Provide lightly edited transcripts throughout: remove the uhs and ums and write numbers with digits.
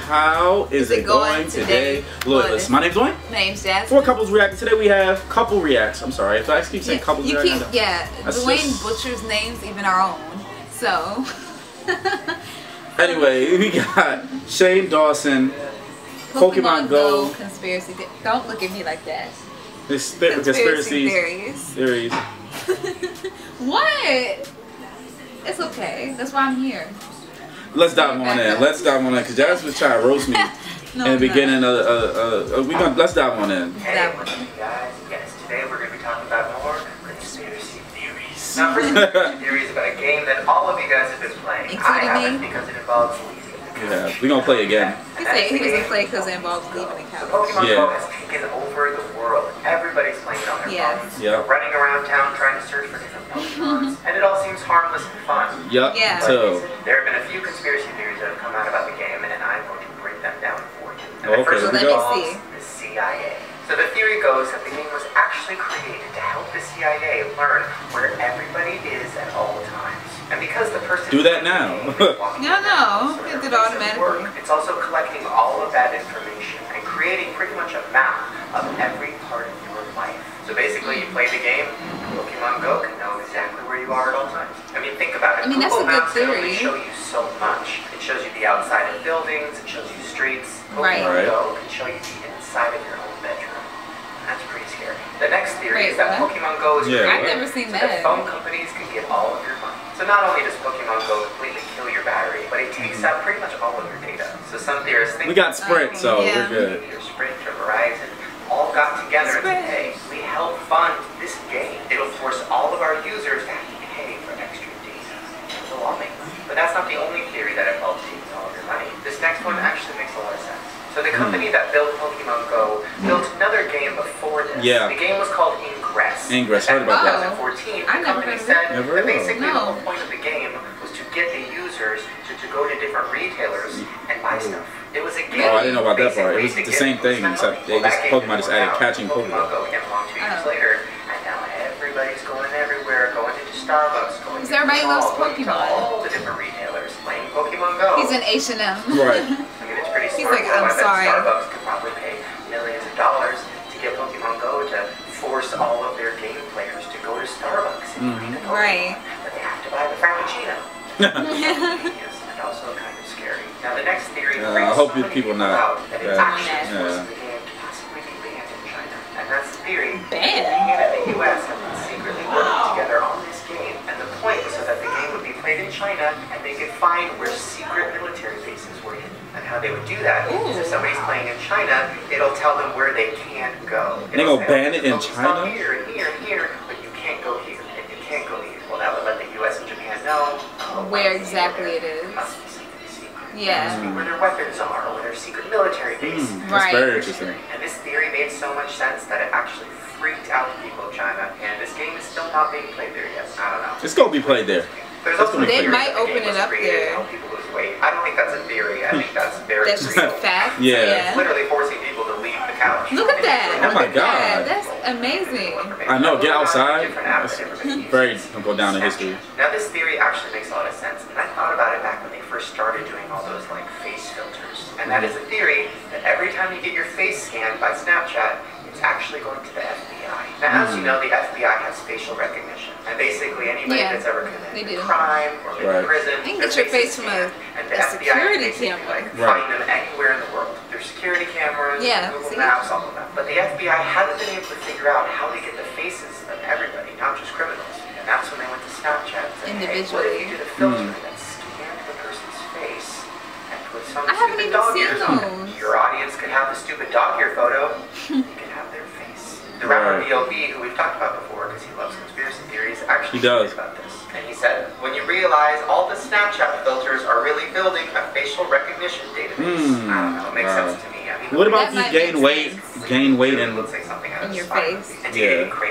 How is it going today? Look, my name's Dwayne. My name's Jasmine. For Couples React. Today we have Couple Reacts. I'm sorry if I keep saying Couples React. Dwayne butchers names, even our own. So. Anyway, we got Shane Dawson, Pokemon Go. Conspiracy. Don't look at me like that. Conspiracy theories. What? It's okay. That's why I'm here. Let's dive on in. Let's dive on in because Jasmine was trying to roast me in the beginning. Let's dive on in. Hey, what's up, guys? Yes, today we're going to be talking about more conspiracy theories. Not conspiracy theories about a game that all of you guys have been playing. I haven't because it involves leaving the couch. Yeah, we're going to play again. He said he doesn't play because it involves leaving the couch. Pokemon Go has taken over the world. Everybody's playing it on their phones. Yep. Running around town trying to search for different Pokemon. And it all seems harmless and fun. Yep. Yeah. So there have been a few conspiracy theories that have come out about the game, and I'm going to break them down for you. And okay, the first one let me involves the CIA. So the theory goes that the game was actually created to help the CIA learn where everybody is at all times. And because the person do that now. No, it did automatically. It's also collecting all of that information and creating pretty much a map of every part of your life. So basically, you play the game, Pokemon Go can know exactly where you are at all times. I mean, think about it. I mean, that's a Google good Maps can theory. only show you so much. It shows you the outside of buildings, it shows you streets. Right. Pokemon Go can show you the inside of your own bedroom. That's pretty scary. The next theory is that Pokemon Go is I've never seen that. phone companies can get all of your money. So not only does Pokemon Go completely kill your battery, but it takes out pretty much all of your data. So some theorists think we got Sprint, so we're good. Your Sprint or Verizon all got together and said, hey, we help fund this game. It'll force all of our users to have to pay for extra data. We'll all make money. But that's not the only theory that involves taking all of your money. This next one actually makes a lot of sense. So the company that built Pokemon Go built another game before this. Yeah. The game was called Ingress. Ingress, heard about that. 2014, the company said that basically the whole point of the game was to get the users to go to different retailers and buy stuff. It was a game. Oh, I didn't know about that part. It was the same thing, except Pokemon just added catching Pokemon. Go came along 2 years later, and now everybody's going everywhere, going into Starbucks, going because everybody loves Pokemon. All the different retailers playing Pokemon Go. He's in H&M. Right. I mean, it's pretty He's smart. like, I'm sorry. Starbucks could probably pay millions of dollars to get Pokemon Go to force all of their game players to go to Starbucks and play the Pokemon. Right. But they have to buy the Frappuccino. And also kind of scary. Now the next theory I hope people not that it's actually forcing the game to possibly be banned in China. And that's the theory. Banned? Japan and the US have been secretly working together on this game. And the point was so that the game would be played in China and they could find where secret military bases were hidden. And how they would do that is if somebody's playing in China, it'll tell them where they can't go. They gonna ban it in China? Here and here and here, but you can't go here and you can't go here. Well, that would let the US and Japan know where exactly it is. Must be something secret. Yeah. Must be where their weapons are, or where their secret military base. That's very interesting. And this theory made so much sense that it actually freaked out the people of China. And this game is still not being played there yet. I don't know. It's gonna be played there. They might open it up there. People lose weight. I don't think that's a theory. I think that's very That's just a fact. Yeah. It's literally forcing people to leave the couch. Look at that. Oh my God. That's amazing. I know. Get outside. It's very gonna go down in history. Now this theory actually makes a lot of sense, and I thought about it back when they first started doing all those like face filters. And that is a theory that every time you get your face scanned by Snapchat, it's actually going to the FBI. Now, as you know, the FBI has facial recognition, and basically anybody that's ever committed a crime or been in prison, you can get your face from a security camera. Find them anywhere in the world. Their security cameras, Google Maps, all of that. But the FBI hadn't been able to figure out how to get the faces of everybody, not just criminals. And that's when they went to Snapchat and said, hey, what if you did a filter that scanned the person's face and put some stupid dog ears on it? Your audience could have the stupid dog ear photo. You could have their face. The rapper B.O.B., who we've talked about before because he loves conspiracy theories, actually talked about this. And he said, when you realize all the Snapchat filters are really building a facial recognition database. I don't know, it makes sense to me. I mean, what about you gain weight and in your face?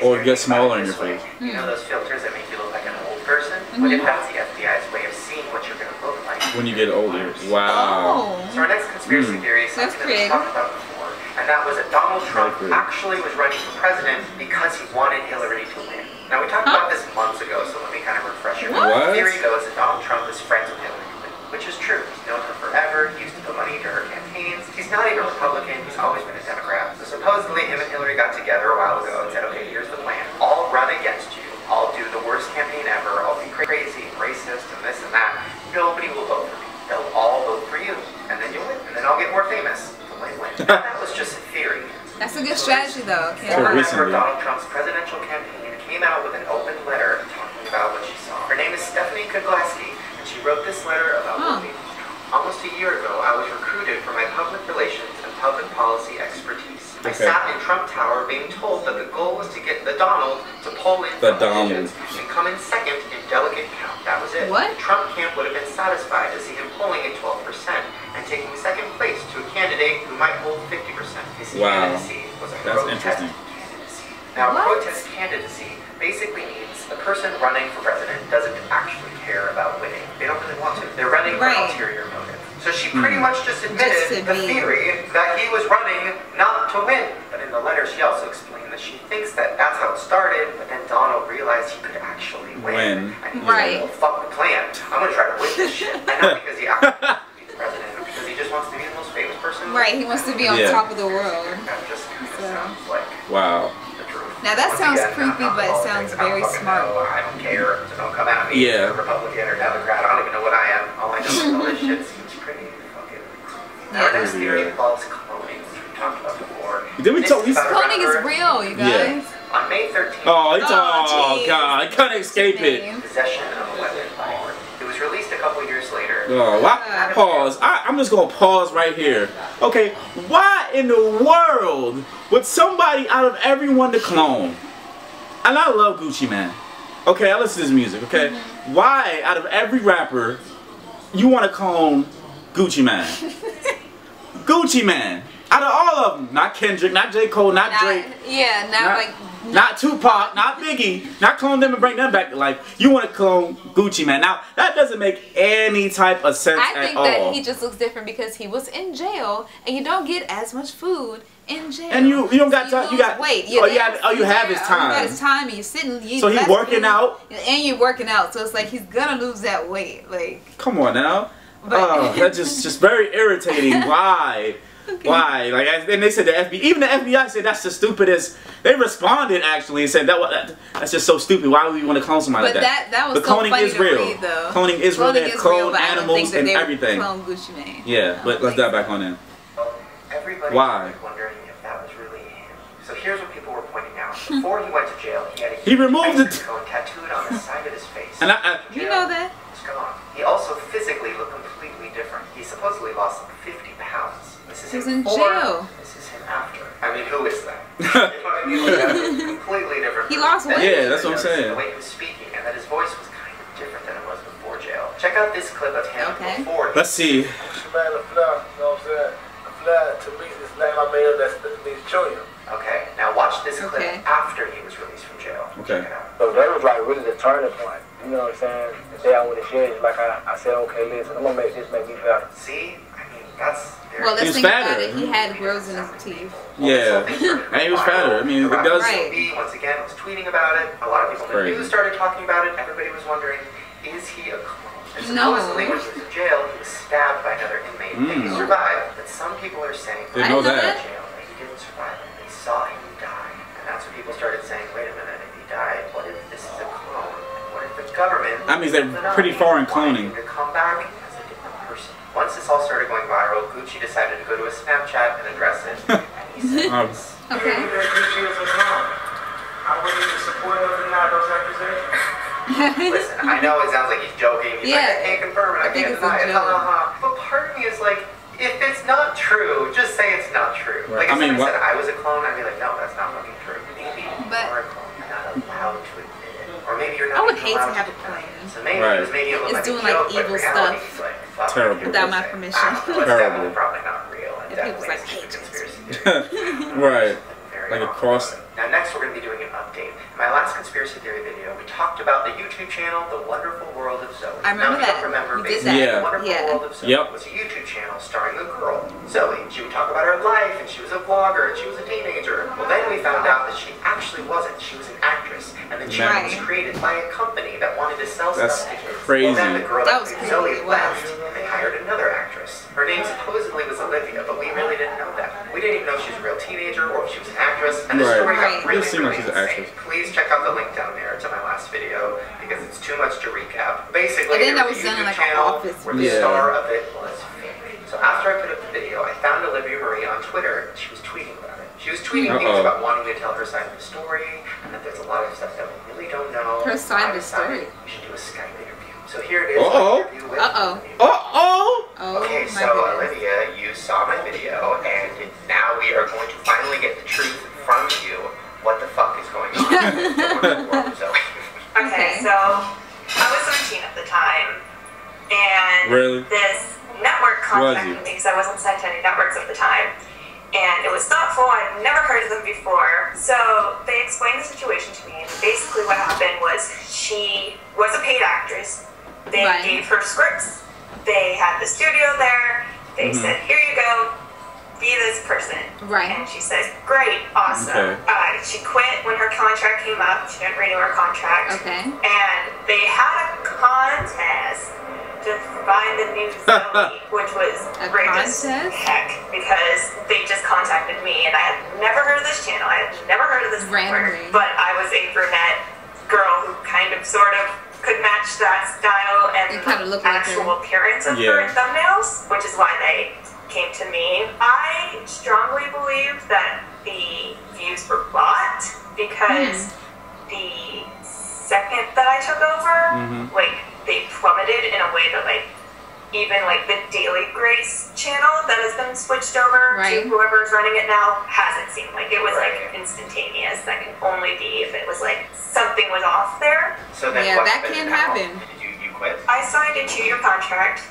or get smaller in your face? You know those filters that make you look like an old person? What if that's the FBI's way of seeing what you're going to look like when you get older? Wow. So our next conspiracy theory is something that we talked about before, and that was that Donald Trump actually was running for president because he wanted Hillary to win. Now we talked about this months ago, so let me kind of refresh your memory. The theory goes that Donald Trump is friends with Hillary, which is true. He's known her forever. He used to put money into her campaign. you, and then you'll win, and then I'll get more famous. It's a win-win. That was just a theory. That's a good strategy, though. Yeah. Former member of Donald Trump's presidential campaign came out with an open letter talking about what she saw. Her name is Stephanie Koglaski, and she wrote this letter about voting. Almost a year ago, I was recruited for my public relations and public policy expertise. I sat in Trump Tower being told that the goal was to get the Donald to poll in double digits and come in second in delegate count. That was it. What? Trump camp would have been satisfied to see him polling at 12% and taking second place to a candidate who might hold 50%. His candidacy was a protest candidacy. Now, protest candidacy basically means the person running for president doesn't actually care about winning. They don't really want to. They're running for ulterior motive. So she pretty much just admitted the theory that he was running not to win. But in the letter, she also explained that she thinks that that's how it started, but then Donald realized he could actually win. And he was like, well, fuck the plan. I'm going to try to win this shit. And not because he actually wants to be the president, but because he just wants to be the most famous person. Right, he wants to be on top of the world. That just sounds like the truth. Now that sounds creepy, but it sounds very smart. I don't care, so don't come at me. Yeah. Republican or Democrat, I don't even know what I am. All I know is all this shit seems pretty fucking. Our next theory involves cloning, which we talked about before. Cloning is real, you guys. On May 13th. Oh, God, I can't escape it. Possession of a weapon by Oregon. It was released a couple years later. Oh, pause. I'm just gonna pause right here. Okay, why in the world would somebody out of everyone to clone? And I love Gucci Mane. Okay, I listen to his music. Okay, why out of every rapper you want to clone Gucci Mane? Gucci Mane. Out of all of them, not Kendrick, not J. Cole, not Drake. Yeah, not Tupac, not Biggie, not clone them and bring them back to life. You want to clone Gucci Mane. Now, that doesn't make any type of sense at all. I think that he just looks different because he was in jail, and you don't get as much food in jail. And you don't got time. You got weight. You have his time. You got his time, and you're sitting. So he's working out, and you're working out. So it's like he's gonna lose that weight. Like, come on now. That's just very irritating. Why? Okay. Why? Like, and they said the FBI, even the FBI said that's the stupidest. They responded actually and said that's just so stupid. Why would we want to clone somebody like that? That was but cloning so funny is real. To read, though. Cloning is real. They clone animals and everything. Clone Gucci Mane. Yeah, but let's dive back on in. Everybody was wondering if that was really him. So here's what people were pointing out. Before he went to jail, he had a removed it tattooed on the side of his face. And you know that? It's gone. He also physically looked completely different. He supposedly lost 50 pounds. He was in jail. This is him after. I mean, who is that? You know what I mean? Like, completely different. He lost weight. Yeah, that's what I'm saying. The way he was speaking, and that his voice was kind of different than it was before jail. Check out this clip of him before. Let's see. Man, the fly, you know what I'm saying? The fly, to me, this name I made up, that means Junior. Okay, now watch this clip after he was released from jail. Okay. So that was like really the turning point. You know what I'm saying? The day I went to jail, like I said, okay, listen, I'm gonna make this make me better. See? I mean, that's... Well, let's think about it. He had growths in his teeth. Yeah, and he was fatter. I mean, it does. Once again, was tweeting about it. A lot of people in the news started talking about it. Everybody was wondering, is he a clone? And supposedly, when he was in jail, he was stabbed by another inmate, and he survived. But some people are saying that he didn't survive. They saw him die, and that's when people started saying, wait a minute, if he died, what if this is a clone? What if the government? That means they're pretty far in cloning. To come back as a different person. Once this all started going viral, Gucci decided to go to his Snapchat and address it. And he said, okay. Gucci is a clone. I wouldn't even support him in those accusations. Listen, I know it sounds like he's joking. He's like, I can't confirm it, I can't deny it. But part of me is like, if it's not true, just say it's not true. Like if somebody said I was a clone, I'd be like, no, that's not fucking true. Maybe you are a clone. You're not allowed to admit it. Or maybe you're not I would hate to have a clone. So maybe it was maybe it's doing like evil stuff. Terrible. Without my permission. Terrible. Probably not real. And people's like, hey, right. Like a cross. Now next we're going to be doing an update. In my last conspiracy theory video, we talked about the YouTube channel, The Wonderful World of Zoe. I remember that. Remember, you did that. The Wonderful World of Zoe was a YouTube channel starring a girl, Zoe. She would talk about her life, and she was a vlogger, and she was a teenager. Well, then we found out that she actually wasn't. She was an actress, and the channel was created by a company that wanted to sell stuff to kids. Crazy. Well, then the girl that was Zoe left, and they hired another actress. Her name supposedly was Olivia, but we really didn't know that. We didn't even know if she was a real teenager or if she was an actress. And the story got really insane. Please check out the link down there to my last video because it's too much to recap. Basically, there was a YouTube channel where the star of it was fake. tweeting things about wanting to tell her side of the story, and that there's a lot of stuff that we really don't know. Her side of the story. We should do a Skype interview. So here it is. Interview with Okay, so Olivia, you saw my video, and now we are going to finally get the truth from you. What the fuck is going on in the world of Zoe? Okay, so I was 13 at the time, and this network contacted me because I wasn't signed to any networks at the time, and it was thoughtful. I'd never heard of them before, so they explained the situation to me, and basically what happened was she was a paid actress. They gave her scripts. They had the studio there. They said, here you go, be this person. And she said, great, awesome. She quit when her contract came up. She didn't renew her contract. And they had a contest to find the new Zoe, which was great as heck, because they just contacted me, and I had never heard of this channel. I had never heard of this network, but I was a brunette girl who kind of, sort of, could match that style and the actual appearance of her in thumbnails, which is why they came to me. I strongly believe that the views were bought because the second that I took over, like, they plummeted in a way that, like, even, like, the Daily Grace channel that has been switched over to whoever's running it now hasn't seemed like it was, like, instantaneous. That can only be if it was, like, something was off there. So then that can happen. Did you quit? I signed a 2-year contract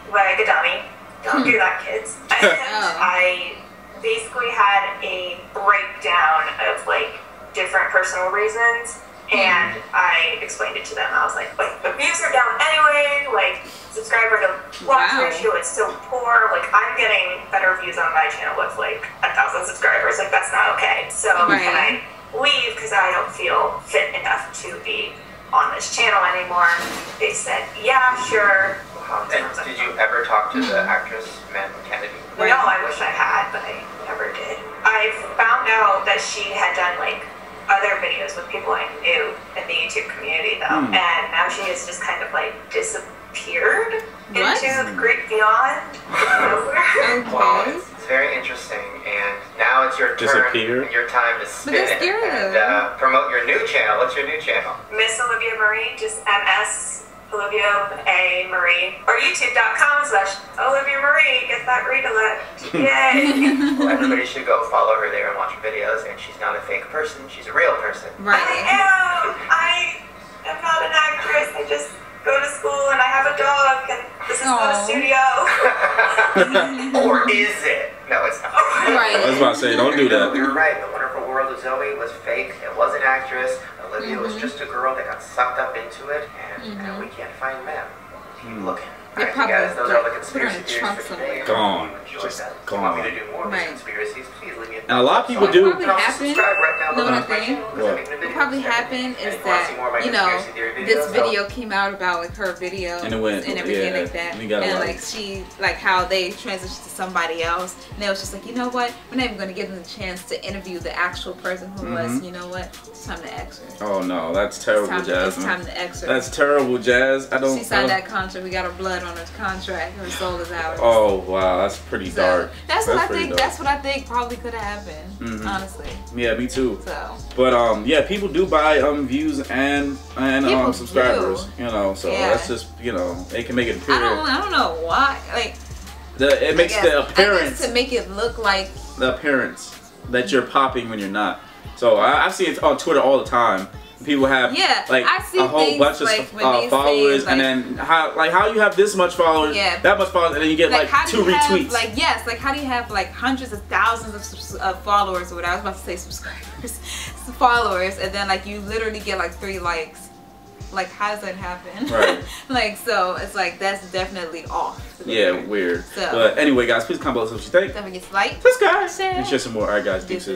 like a dummy. Don't do that, kids. And I basically had a breakdown of, like, different personal reasons. And I explained it to them. I was like, the views are down anyway, like, subscriber to watch ratio is still poor, like, I'm getting better views on my channel with, like, 1,000 subscribers, like, that's not okay. So can I leave because I don't feel fit enough to be on this channel anymore? They said, yeah, sure. And did you ever talk to the actress, Amanda Kennedy? No, I wish I had, but I never did. I found out that she had done, like, other videos with people I knew in the YouTube community, though, and now she has just kind of, like, disappeared into the great beyond nowhere. Wow, it's very interesting, and now it's your turn, your time to spin and promote your new channel. What's your new channel? Miss Olivia Marie, just MS Olivia A. Marie, or youtube.com/Olivia Marie. Get that read-a-lot. Yay! Well, everybody should go follow her there and watch her videos, and she's not a fake person, she's a real person. I am not an actress. I just go to school and I have a dog, and this is not a studio. Or is it? No, it's not. I was about to say, don't do that. We were right. The Wonderful World of Zoe was fake. It was an actress. Olivia was just a girl that got sucked up into it, and we can't find them. Keep looking. Alright, you guys, those are the conspiracy theories for today. Gone. Just gone. If you want me to do more of these conspiracies, please leave me a And a lot of people do. What probably happened is that, you know, this video came out about, like, her video and everything like that, and like she, like, how they transitioned to somebody else, and they was just like, you know what, we're not even going to give them the chance to interview the actual person who was, you know what, it's time to X her. Oh no, that's terrible, Jasmine. It's time to X her. That's terrible, Jazz. She signed that contract. We got her blood on her contract. Her soul is ours. Oh wow, that's pretty dark. That's what I think. That's what I think probably could have happened. Honestly. Yeah, me too. So. But yeah, people do buy views and subscribers. You know, so that's just, you know, they can make it appear. I don't know why. Like. It makes the appearance to make it look like the appearance that you're popping when you're not. So I see it on Twitter all the time. People have like a whole bunch of followers, and then how you have this much followers, that much followers, and then you get like 2 retweets. Like how do you have like hundreds of thousands of followers or whatever? I was about to say subscribers, followers, and then like you literally get like 3 likes. Like, how does that happen? Right. Like, so it's like that's definitely off. Yeah, weird. So, but anyway, guys, please comment below what you think. Don't forget to like, subscribe, and share some more. All right, guys, deuces.